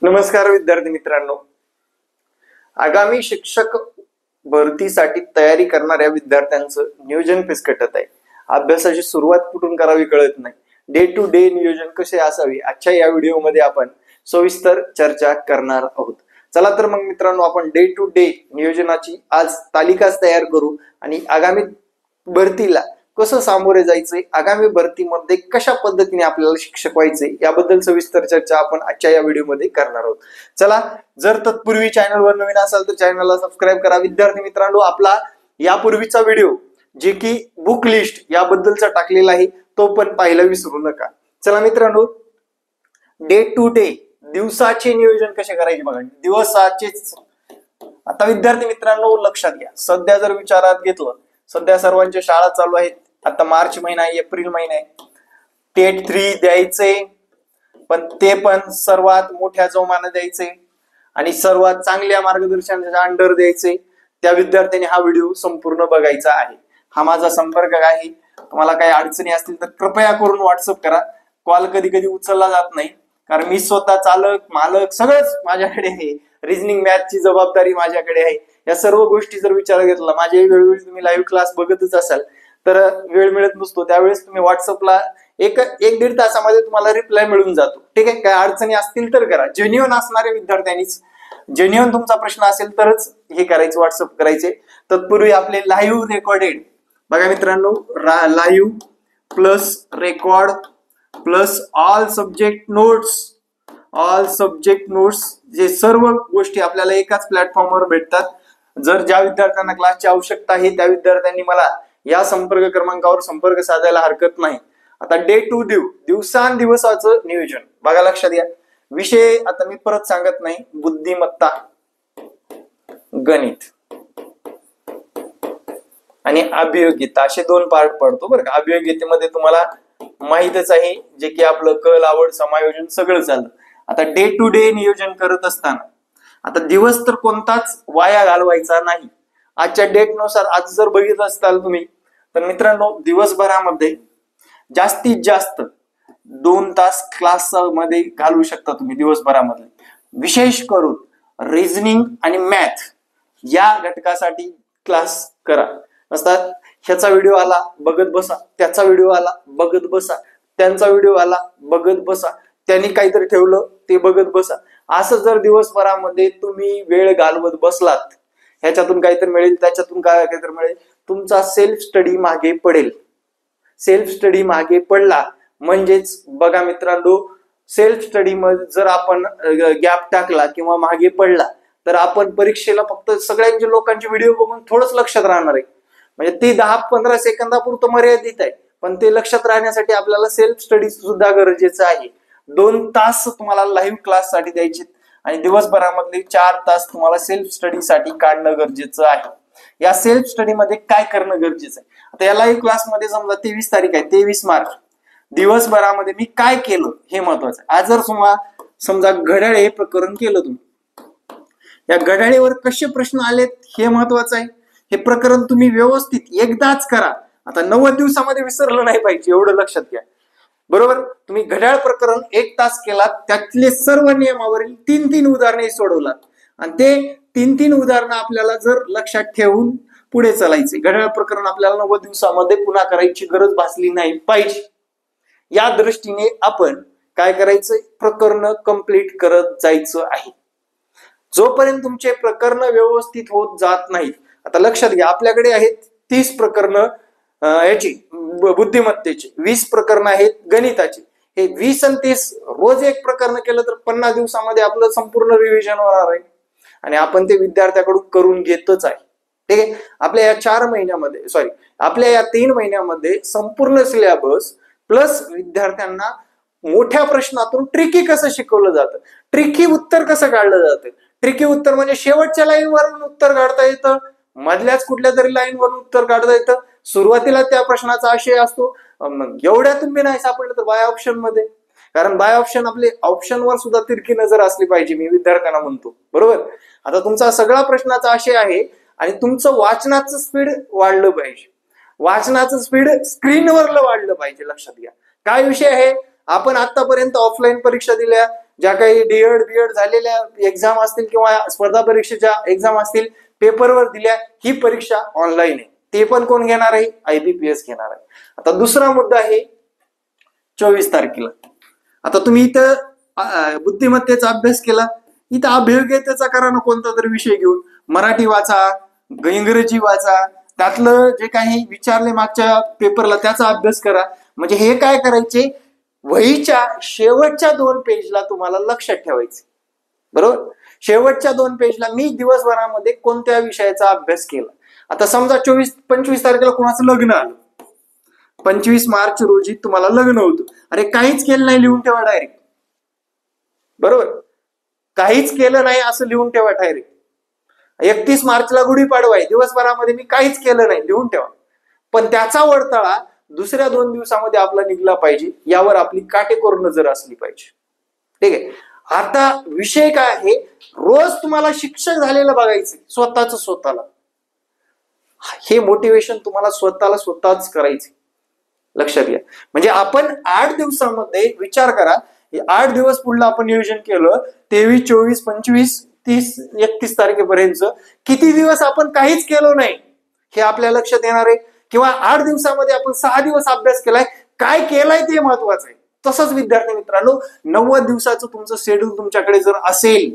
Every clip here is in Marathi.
नमस्कार विद्यार्थी मित्रांनो, आगामी शिक्षक भरतीसाठी तयारी करणाऱ्या विद्यार्थ्यांचं नियोजन फिसकटत आहे. अभ्यासाची सुरुवात कुठून करावी कळत नाही. डे टू डे नियोजन कसे असावे आजच्या या व्हिडिओमध्ये आपण सविस्तर चर्चा करणार आहोत. चला तर मग मित्रांनो, आपण डे टू डे नियोजनाची आज तालिकाच तयार करू आणि आगामी भरतीला कसं सामोरे जायचंय, आगामी भरतीमध्ये कशा पद्धतीने आपल्याला शिक्षक व्हायचे याबद्दल सविस्तर चर्चा आपण आजच्या या व्हिडिओमध्ये करणार आहोत. चला, जर तत्पूर्वी चॅनलवर नवीन असाल तर चॅनलला सबस्क्राईब करा. विद्यार्थी मित्रांनो, आपला यापूर्वीचा व्हिडिओ जे की बुक लिस्ट याबद्दलचा टाकलेला आहे तो पण पाहायला विसरू नका. चला मित्रांनो, डे टू डे दिवसाचे नियोजन कसे करायचे बघा. दिवसाचे आता विद्यार्थी मित्रांनो लक्षात घ्या, सध्या जर विचारात घेतलं, सध्या सर्वांच्या शाळा चालू आहेत. आता मार्च महिना आहे, एप्रिल महिना आहे. टेट 3 द्यायचे, पण ते पण सर्वात मोठ्या जोमाने द्यायचे आणि सर्वात चांगल्या मार्गदर्शनाच्या अंडर द्यायचे. त्या विद्यार्थ्यांनी हा व्हिडिओ संपूर्ण बघायचा आहे. हा माझा संपर्क आहे. तुम्हाला काही अडचणी असतील तर कृपया करून व्हॉट्सअप करा. कॉल कधी कधी उचलला जात नाही, कारण मी स्वतः चालक मालक सगळंच माझ्याकडे आहे. रिजनिंग मॅथची जबाबदारी माझ्याकडे आहे. या सर्व गोष्टी जर विचार घेतला, माझे वेळोवेळी तुम्ही लाईव्ह क्लास बघतच असाल तर वेळ मिळत नसतो, त्यावेळेस तुम्ही व्हॉट्सअपला एक दीड तासामध्ये तुम्हाला रिप्लाय मिळून जातो. ठीक आहे, काय अडचणी असतील तर करा. जेन्युअन असणाऱ्या विद्यार्थ्यांनीच, जेन्युअन तुमचा प्रश्न असेल तरच हे करायचे, व्हॉट्सअप करायचे. तत्पूर्वी आपले लाईव्ह रेकॉर्डेड बघा मित्रांनो, live plus record plus all subject notes जे सर्व गोष्टी आपल्याला एकाच प्लॅटफॉर्मवर भेटतात. जर ज्या विद्यार्थ्यांना क्लासची आवश्यकता आहे त्या विद्यार्थ्यांनी मला या संपर्क क्रमांकावर संपर्क साधायला हरकत नाही. आता डे टू दिवसांदिवसाचं नियोजन बघा, लक्षात घ्या. विषय आता मी परत सांगत नाही, बुद्धिमत्ता, गणित आणि अभियोग्यता असे 2 पार्ट पडतो बरं का. अभियोग्यतेमध्ये तुम्हाला माहितच आहे, जे की आपलं कल आवड समायोजन सगळं चालतं. आता डे टू डे नियोजन करत असताना आता दिवस तर कोणताच वाया घालवायचा नाही. आजच्या डेट नुसार आज जर बघितलं असताल तुम्ही तर मित्रांनो, दिवसभरामध्ये जास्तीत जास्त 2 तास क्लास मध्ये घालवू शकता तुम्ही दिवसभरामध्ये. विशेष करून रिजनिंग आणि मॅथ या घटकासाठी क्लास करा. असतात ह्याचा व्हिडिओ आला बघत बसा, त्याचा व्हिडिओ आला बघत बसा, त्यांचा व्हिडिओ आला बघत बसा, त्यांनी काहीतरी ठेवलं ते बघत बसा. असं जर दिवसभरामध्ये तुम्ही वेळ घालवत बसलात, ह्याच्यातून काहीतरी मिळेल, त्याच्यातून काहीतरी मिळेल, तुमचा सेल्फ स्टडी मागे पडेल. सेल्फ स्टडी मागे पडला म्हणजेच बघा मित्रांनो, सेल्फ स्टडी मध्ये जर आपण गॅप टाकला किंवा मागे पडला तर आपण परीक्षेला फक्त सगळ्यांच्या लोकांचे व्हिडिओ बघून थोडंच लक्षात राहणार आहे. म्हणजे ते 10-15 सेकंदापुरतं मर्यादित आहे, पण ते लक्षात राहण्यासाठी आपल्याला सेल्फ स्टडी सुद्धा गरजेचं आहे. 2 तास तुम्हाला लाईव्ह क्लास साठी द्यायचे आणि दिवसभरामधले 4 तास तुम्हाला सेल्फ स्टडी साठी काढणं गरजेचं आहे. या सेल्फ स्टडी मध्ये काय करणं गरजेचं आहे? आता या लाईव्ह क्लासमध्ये समजा 23 तारीख आहे, 23 मार्च, दिवसभरामध्ये मी काय केलं हे महत्वाचं आहे. आज जर समजा घड्याळ हे प्रकरण केलं तुम्ही, या घड्याळीवर कसे प्रश्न आलेत हे महत्वाचं आहे. हे प्रकरण तुम्ही व्यवस्थित एकदाच करा. आता 90 दिवसामध्ये विसरलं नाही पाहिजे, एवढं लक्षात घ्या. बरोबर, तुम्ही घड्याळ प्रकरण 1 तास केलात, त्यातले सर्व नियमावरील 3 उदाहरणे सोडवलात आणि ते 3 उदाहरणं आपल्याला जर लक्षात ठेवून पुढे चालायचे. घड्याळ प्रकरण आपल्याला 90 दिवसामध्ये पुन्हा करायची गरज भासली नाही पाहिजे. या दृष्टीने आपण काय करायचंय, प्रकरण कंप्लीट करत जायचं आहे. जोपर्यंत तुमचे प्रकरण व्यवस्थित होत जात नाहीत, आता लक्षात घ्या, आपल्याकडे आहेत 30 प्रकरण याची बुद्धिमत्तेची, 20 प्रकरण आहेत गणिताची. हे 20 आणि 30 रोज एक प्रकरण केलं तर 50 दिवसामध्ये आपलं संपूर्ण रिव्हिजन होणार आहे आणि आपण ते विद्यार्थ्याकडून करून घेतच आहे. ठीक आहे, आपल्या या 4 महिन्यामध्ये आपल्या या 3 महिन्यामध्ये संपूर्ण सिलेबस प्लस विद्यार्थ्यांना मोठ्या प्रश्नातून ट्रिकी कसं शिकवलं जातं, ट्रिकी उत्तर कसं काढलं जातं. ट्रिकी उत्तर म्हणजे शेवटच्या लाईनवरून उत्तर काढता येतं, मधल्याच कुठल्या तरी लाईनवरून उत्तर काढता येतं, सुरुवातीला त्या प्रश्नाचा आशय असतो. एवढ्यातून बी नाही सापडलं तर बाय ऑप्शन मध्ये, कारण बाय ऑप्शन आपले ऑप्शनवर सुद्धा तिरकी नजर असली पाहिजे, मी विद्यार्थ्यांना म्हणतो. बरोबर, आता तुमचा सगळा प्रश्नाचा आशय आहे आणि तुमचं वाचनाचं स्पीड वाढलं पाहिजे. वाचनाचं स्पीड स्क्रीनवरलं वाढलं पाहिजे. लक्षात घ्या, काय विषय आहे, आपण आतापर्यंत ऑफलाईन परीक्षा दिल्या, ज्या काही डीएड बीएड झालेल्या एक्झाम असतील किंवा स्पर्धा परीक्षेच्या एक्झाम असतील, पेपरवर दिल्या, ही परीक्षा ऑनलाईन आहे. ते पण कोण घेणार आहे? IBPS घेणार आहे. आता दुसरा मुद्दा आहे 24 तारखेला. आता तुम्ही इथं बुद्धिमत्तेचा अभ्यास केला, इथं अभियोग्यतेचा करा ना कोणता तरी विषय घेऊन. मराठी वाचा, इंग्रजी वाचा, त्यातलं जे काही विचारले मागच्या पेपरला त्याचा अभ्यास करा. म्हणजे हे काय करायचे, वहीच्या शेवटच्या 2 पेजला तुम्हाला लक्षात ठेवायचे. बरोबर, शेवटच्या 2 पेजला मी दिवसभरामध्ये कोणत्या विषयाचा अभ्यास केला. आता समजा 25 तारखेला कोणाचं लग्न आलं, 25 मार्च रोजी तुम्हाला लग्न होतं. अरे काहीच केलं नाही, लिहून ठेवा डायरेक्ट. बरोबर, काहीच केलं नाही असं लिहून ठेवा डायरेक्ट. 31 मार्चला गुढीपाडवा आहे, दिवसभरामध्ये मी काहीच केलं नाही, लिहून ठेवा. पण त्याचा वरताळा दुसऱ्या 2 दिवसामध्ये आपला निघला पाहिजे, यावर आपली काटेकोर नजर असली पाहिजे. ठीक आहे. आता विषय काय आहे, रोज तुम्हाला शिक्षक झालेलं बघायचं स्वतःला. हे मोटिवेशन तुम्हाला स्वतःच करायचे. लक्षात घ्या. म्हणजे आपण 8 दिवसामध्ये विचार करा, 8 दिवस पुढलं आपण नियोजन केलं, 23, 24, 25, 30, 31 तारखेपर्यंत किती दिवस आपण काहीच केलं नाही हे आपल्या लक्षात येणार आहे. किंवा 8 दिवसामध्ये आपण 6 दिवस अभ्यास केलाय, काय केलाय ते महत्वाचं आहे. तसंच विद्यार्थी मित्रांनो, 90 दिवसाचं तुमचं शेड्यूल तुमच्याकडे जर असेल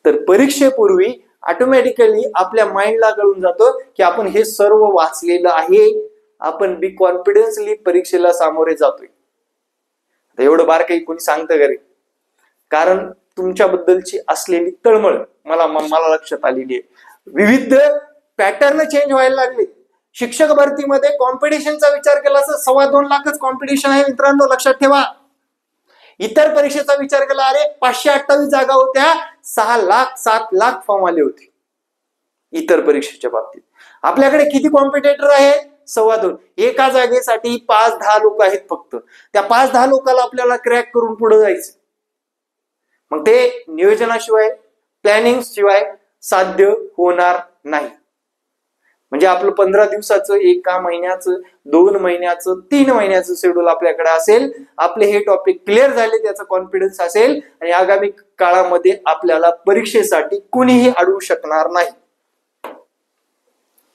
तर परीक्षेपूर्वी ऑटोमॅटिकली आपल्या माइंडला कळून जातं की आपण हे सर्व वाचलेलं आहे, आपण बी कॉन्फिडन्सली परीक्षेला सामोरे जातोय. एवढं बारकाई कोणी सांगतं घरी, कारण तुमच्याबद्दलची असलेली तळमळ मला लक्षात आलेली आहे. विविध पॅटर्न चेंज व्हायला लागले. शिक्षक भरतीमध्ये कॉम्पिटिशनचा विचार केला तर 2.25 लाखच कॉम्पिटिशन आहे मित्रांनो, लक्षात ठेवा. इतर परीक्षेचा विचार केला, अरे 528 जागा होत्या, 6 लाख 7 लाख फॉर्म आले होते इतर परीक्षेच्या बाबतीत. आपल्याकडे किती कॉम्पिटेटर आहेत? 2.25. एका जागेसाठी 5-10 लोक आहेत फक्त. त्या 5-10 लोकांना आपल्याला क्रॅक करून पुढे जायचं. मग ते नियोजनाशिवाय, प्लॅनिंग शिवाय साध्य होणार नाही. म्हणजे आपलं 15 दिवसाचं, 1 महिन्याचं, 2 महिन्याचं, 3 महिन्याचं शेड्यूल आपल्याकडे असेल, आपले हे टॉपिक क्लिअर झाले, त्याचा कॉन्फिडन्स असेल, आणि आगामी काळामध्ये आपल्याला परीक्षेसाठी कुणीही अडवू शकणार नाही.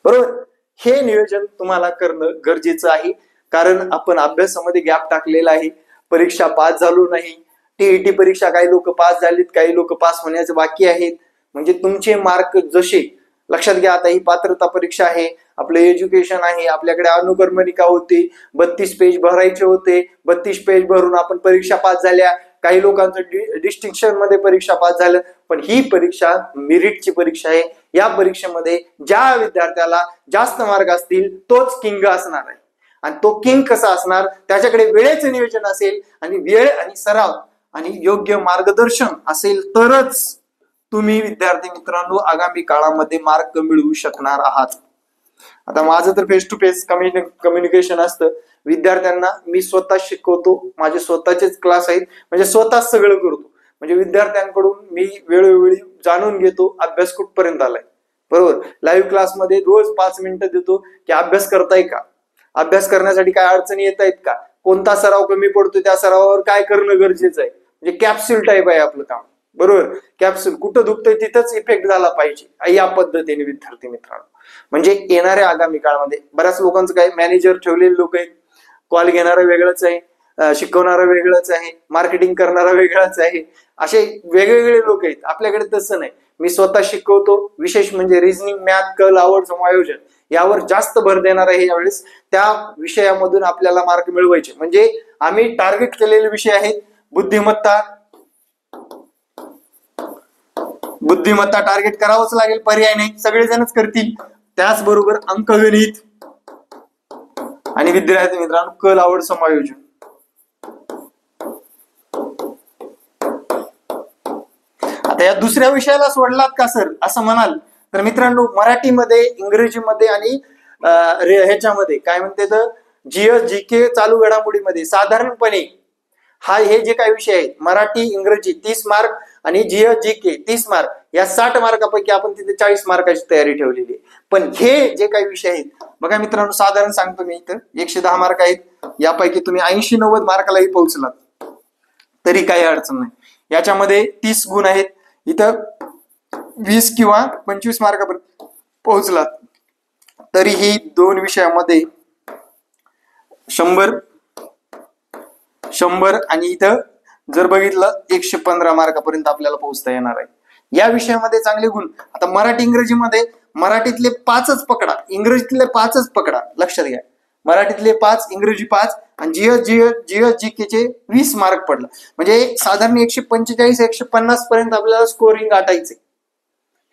बरोबर, हे नियोजन तुम्हाला करणं गरजेचं आहे. कारण आपण अभ्यासामध्ये गॅप टाकलेला आहे, परीक्षा पास झालो नाही. TET परीक्षा काही लोक पास झालीत, काही लोक पास होण्याचे बाकी आहेत. म्हणजे तुमचे मार्क जसे, लक्षात घ्या, आता ही पात्रता परीक्षा आहे, आपलं एज्युकेशन आहे, आपल्याकडे अनुक्रमणिका होती, 32 पेज भरायचे होते, 32 पेज भरून आपण परीक्षा पास झाल्या. काही लोकांचं डिस्टिंक्शन मध्ये परीक्षा पास झालं. पण ही परीक्षा मेरिटची परीक्षा आहे. या परीक्षेमध्ये ज्या विद्यार्थ्याला जास्त मार्क असतील तोच किंग असणार आहे. आणि तो किंग कसा असणार, त्याच्याकडे वेळेचं नियोजन असेल, आणि वेळ आणि सराव आणि योग्य मार्गदर्शन असेल तरच तुम्ही विद्यार्थी मित्रांनो आगामी काळामध्ये मार्क मिळवू शकणार आहात. आता माझं तर फेस टू फेस कम्युनिकेशन असतं. विद्यार्थ्यांना मी स्वतः शिकवतो, माझे स्वतःचेच क्लास आहेत, म्हणजे स्वतः सगळं करतो. म्हणजे विद्यार्थ्यांकडून मी वेळोवेळी जाणून घेतो अभ्यास कुठपर्यंत आलाय. बरोबर, लाईव्ह क्लासमध्ये रोज 5 मिनिटं देतो की अभ्यास करताय का, अभ्यास करण्यासाठी काय अडचणी येत आहेत का, कोणता सराव कमी पडतो, त्या सरावावर काय करणं गरजेचं आहे. म्हणजे कॅप्सूल टाईप आहे आपलं काम. बरोबर, कॅप्सूल कुठं दुखतंय तिथंच इफेक्ट झाला पाहिजे, या पद्धतीने विद्यार्थी मित्रांनो. म्हणजे येणाऱ्या आगामी काळामध्ये बऱ्याच लोकांचं काय, मॅनेजर ठेवलेले लोक आहेत, कॉल घेणारं वेगळंच आहे, शिकवणारं वेगळंच आहे, मार्केटिंग करणारा वेगळाच आहे, असे वेगवेगळे लोक आहेत. आपल्याकडे तसं नाही. मी स्वतः शिकवतो. विशेष म्हणजे रिझनिंग, मॅथ, कल, आवड, समायोजन यावर जास्त भर देणार आहे यावेळेस. त्या विषयामधून आपल्याला मार्क मिळवायचे. म्हणजे आम्ही टार्गेट केलेले विषय आहेत. बुद्धिमत्ता टार्गेट करावंच लागेल, पर्याय नाही, सगळेजणच करतील. त्याचबरोबर अंकगणित आणि विद्यार्थी मित्रांनो कल, आवड, समायोजन. आता या दुसऱ्या विषयाला सोडलात का सर असं म्हणाल तर मित्रांनो, मराठीमध्ये, इंग्रजीमध्ये आणि ह्याच्यामध्ये काय म्हणते तर GS GK चालू घडामोडीमध्ये साधारणपणे हे जे काही विषय आहेत, मराठी इंग्रजी 30 मार्क आणि GS GK 30 मार्क, या 60 मार्कापैकी आपण तिथे 40 मार्काची तयारी ठेवलेली आहे. पण हे जे काही विषय आहेत बघा मित्रांनो, साधारण सांगतो मी, इथं 110 मार्क आहेत, यापैकी तुम्ही 80-90 मार्कालाही पोहोचलात तरी काही अडचण नाही। याच्यामध्ये 30 गुण आहेत, इथं 20 किंवा 25 मार्कापर्यंत पोहोचला तरीही 2 विषयामध्ये 100 आणि इथं जर बघितलं 115 मार्कापर्यंत आपल्याला पोहोचता येणार आहे। या विषयामध्ये चांगले गुण, आता मराठी इंग्रजीमध्ये मराठीतले 5च पकडा, इंग्रजीतले 5च पकडा, लक्षात घ्या। मराठीतले 5, इंग्रजी 5 आणि जीएस जीकेचे 20 मार्क पडलं, म्हणजे साधारण 145-150 पर्यंत आपल्याला स्कोरिंग गाठायचे।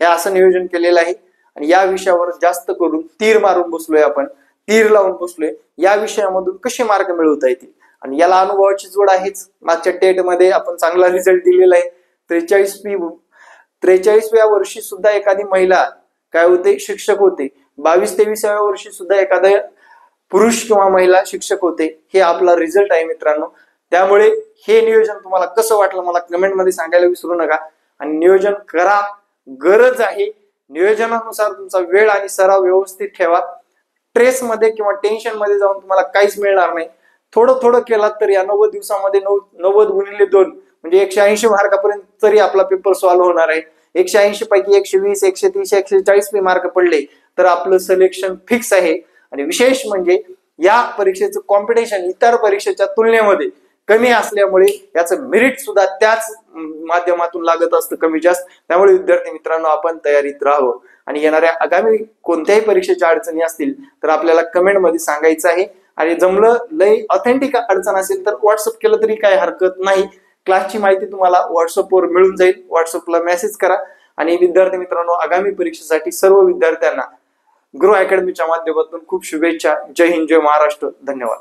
हे असं नियोजन केलेलं आहे आणि या विषयावर जास्त करून तीर मारून बसलोय आपण, तीर लावून बसलोय। या विषयामधून कसे मार्क मिळवता येतील आणि याला अनुभवाची जोड आहेच। मागच्या टेट मध्ये आपण चांगला रिझल्ट दिलेला आहे। 43व्या वर्षी सुद्धा एखादी महिला काय होते, शिक्षक होते। 22-23व्या वर्षी सुद्धा एखादा पुरुष किंवा महिला शिक्षक होते। हे आपला रिझल्ट आहे मित्रांनो। त्यामुळे हे नियोजन तुम्हाला कसं वाटलं मला कमेंट मध्ये सांगायला विसरू नका आणि नियोजन करा, गरज आहे। नियोजनानुसार तुमचा वेळ आणि सराव व्यवस्थित ठेवा। स्ट्रेस मध्ये किंवा टेन्शन मध्ये जाऊन तुम्हाला काहीच मिळणार नाही। थोडं थोडं केलात तर या 90 दिवसामध्ये 90 गुणिले 2 म्हणजे 180 मार्कापर्यंत तरी आपला पेपर सॉल्व्ह होणार आहे। 180 पैकी 120, 130, 140 मार्क पडले तर आपलं सिलेक्शन फिक्स आहे। आणि विशेष म्हणजे या परीक्षेचं कॉम्पिटिशन इतर परीक्षेच्या तुलनेमध्ये कमी असल्यामुळे याचं मेरिट सुद्धा त्याच माध्यमातून लागत असतं कमी जास्त। त्यामुळे विद्यार्थी मित्रांनो आपण तयारीत राहावं आणि येणाऱ्या आगामी कोणत्याही परीक्षेच्या अडचणी असतील तर आपल्याला कमेंट मध्ये सांगायचं आहे। आणि जमलं लय ऑथेंटिक अडचण असेल तर व्हॉट्सअप केलं तरी काही हरकत नाही। क्लासची माहिती तुम्हाला व्हॉट्सअपवर मिळून जाईल, व्हॉट्सअपला मेसेज करा। आणि विद्यार्थी मित्रांनो आगामी परीक्षेसाठी सर्व विद्यार्थ्यांना ग्रो अकॅडमीच्या माध्यमातून खूप शुभेच्छा। जय हिंद, जय महाराष्ट्र, धन्यवाद।